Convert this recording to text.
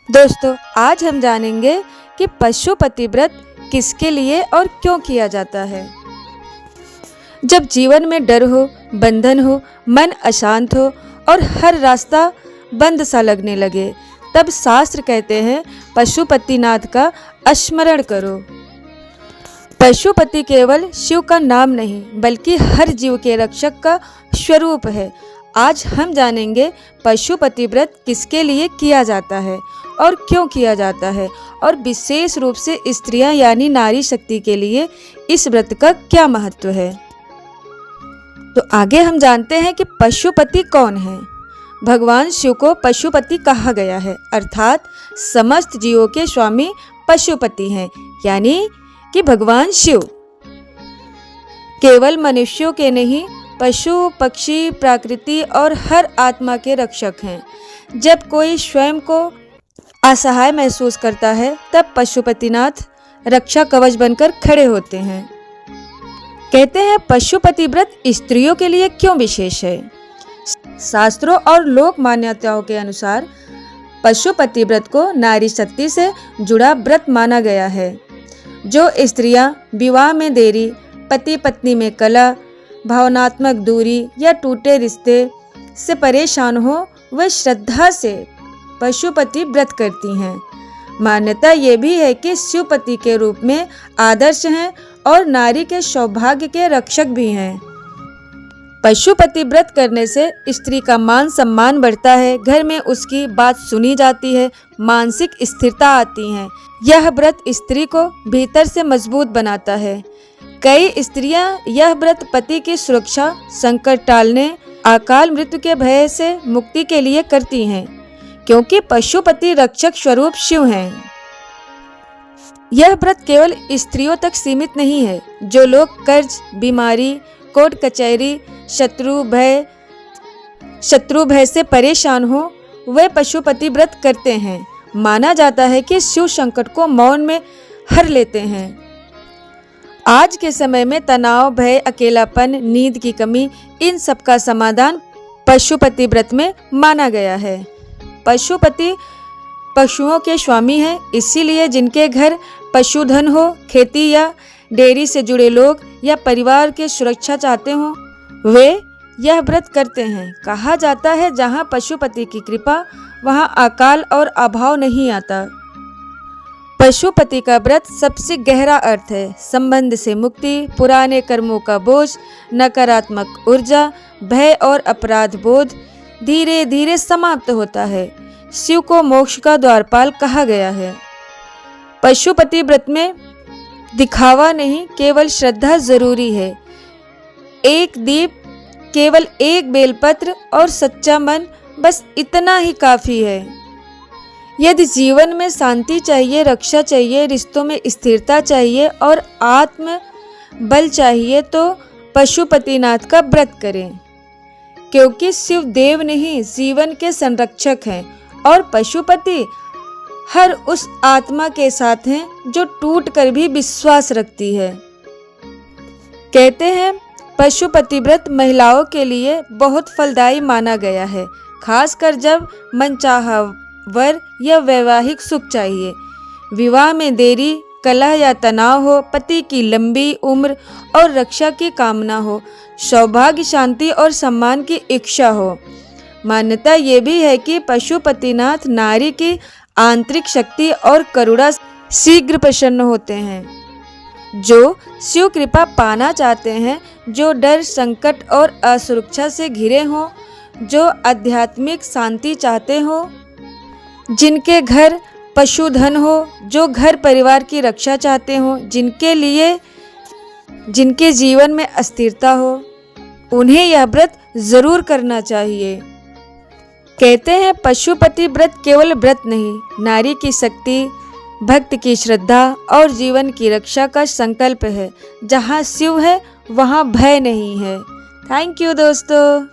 दोस्तों, आज हम जानेंगे कि पशुपति व्रत किसके लिए और क्यों किया जाता है। जब जीवन में डर हो, बंधन हो, मन अशांत हो और हर रास्ता बंद सा लगने लगे, तब शास्त्र कहते हैं पशुपतिनाथ का स्मरण करो। पशुपति केवल शिव का नाम नहीं बल्कि हर जीव के रक्षक का स्वरूप है। आज हम जानेंगे पशुपति व्रत किसके लिए किया जाता है और क्यों किया जाता है, और विशेष रूप से स्त्रियां यानी नारी शक्ति के लिए इस व्रत का क्या महत्व है। तो आगे हम जानते हैं कि पशुपति कौन है। भगवान शिव को पशुपति कहा गया है, अर्थात समस्त जीवों के स्वामी पशुपति हैं, यानी कि भगवान शिव केवल मनुष्यों के नहीं, पशु, पक्षी, प्रकृति और हर आत्मा के रक्षक हैं। जब कोई स्वयं को असहाय महसूस करता है, तब पशुपतिनाथ रक्षा कवच बनकर खड़े होते हैं। कहते हैं पशुपति व्रत स्त्रियों के लिए क्यों विशेष है। शास्त्रों और लोक मान्यताओं के अनुसार पशुपति व्रत को नारी शक्ति से जुड़ा व्रत माना गया है। जो स्त्रियां विवाह में देरी, पति पत्नी में कलह, भावनात्मक दूरी या टूटे रिश्ते से परेशान हो, वे श्रद्धा से पशुपति व्रत करती हैं। मान्यता ये भी है कि शिवपति के रूप में आदर्श हैं और नारी के सौभाग्य के रक्षक भी हैं। पशुपति व्रत करने से स्त्री का मान सम्मान बढ़ता है, घर में उसकी बात सुनी जाती है, मानसिक स्थिरता आती है। यह व्रत स्त्री को भीतर से मजबूत बनाता है। कई स्त्रियां यह व्रत पति की सुरक्षा, संकट टालने, अकाल मृत्यु के भय से मुक्ति के लिए करती हैं, क्योंकि पशुपति रक्षक स्वरूप शिव हैं। यह व्रत केवल स्त्रियों तक सीमित नहीं है। जो लोग कर्ज, बीमारी, कोर्ट कचहरी, शत्रु भय से परेशान हो, वे पशुपति व्रत करते हैं। माना जाता है कि शिव संकट को मौन में हर लेते हैं। आज के समय में तनाव, भय, अकेलापन, नींद की कमी, इन सब का समाधान पशुपति व्रत में माना गया है। पशुपति पशुओं के स्वामी हैं, इसीलिए जिनके घर पशुधन हो, खेती या डेयरी से जुड़े लोग या परिवार की सुरक्षा चाहते हो, वे यह व्रत करते हैं। कहा जाता है जहाँ पशुपति की कृपा, वहाँ अकाल और अभाव नहीं आता। पशुपति का व्रत सबसे गहरा अर्थ है संबंध से मुक्ति, पुराने कर्मों का बोझ, नकारात्मक ऊर्जा, भय और अपराध बोध धीरे धीरे समाप्त होता है। शिव को मोक्ष का द्वारपाल कहा गया है। पशुपति व्रत में दिखावा नहीं, केवल श्रद्धा जरूरी है। एक दीप, केवल एक बेलपत्र और सच्चा मन, बस इतना ही काफी है। यदि जीवन में शांति चाहिए, रक्षा चाहिए, रिश्तों में स्थिरता चाहिए और आत्म बल चाहिए, तो पशुपतिनाथ का व्रत करें, क्योंकि शिव देव नहीं, जीवन के संरक्षक हैं और पशुपति हर उस आत्मा के साथ हैं जो टूट कर भी विश्वास रखती है। कहते हैं पशुपति व्रत महिलाओं के लिए बहुत फलदायी माना गया है, खासकर जब मनचाहा वर या वैवाहिक सुख चाहिए, विवाह में देरी, कलह या तनाव हो, पति की लंबी उम्र और रक्षा की कामना हो, सौभाग्य, शांति और सम्मान की इच्छा हो। मान्यता ये भी है कि पशुपतिनाथ नारी की आंतरिक शक्ति और करुणा शीघ्र प्रसन्न होते हैं। जो शिव कृपा पाना चाहते हैं, जो डर, संकट और असुरक्षा से घिरे हों, जो आध्यात्मिक शांति चाहते हो, जिनके घर पशुधन हो, जो घर परिवार की रक्षा चाहते हो, जिनके जीवन में अस्थिरता हो, उन्हें यह व्रत जरूर करना चाहिए। कहते हैं पशुपति व्रत केवल व्रत नहीं, नारी की शक्ति, भक्त की श्रद्धा और जीवन की रक्षा का संकल्प है। जहाँ शिव है वहाँ भय नहीं है। थैंक यू दोस्तों।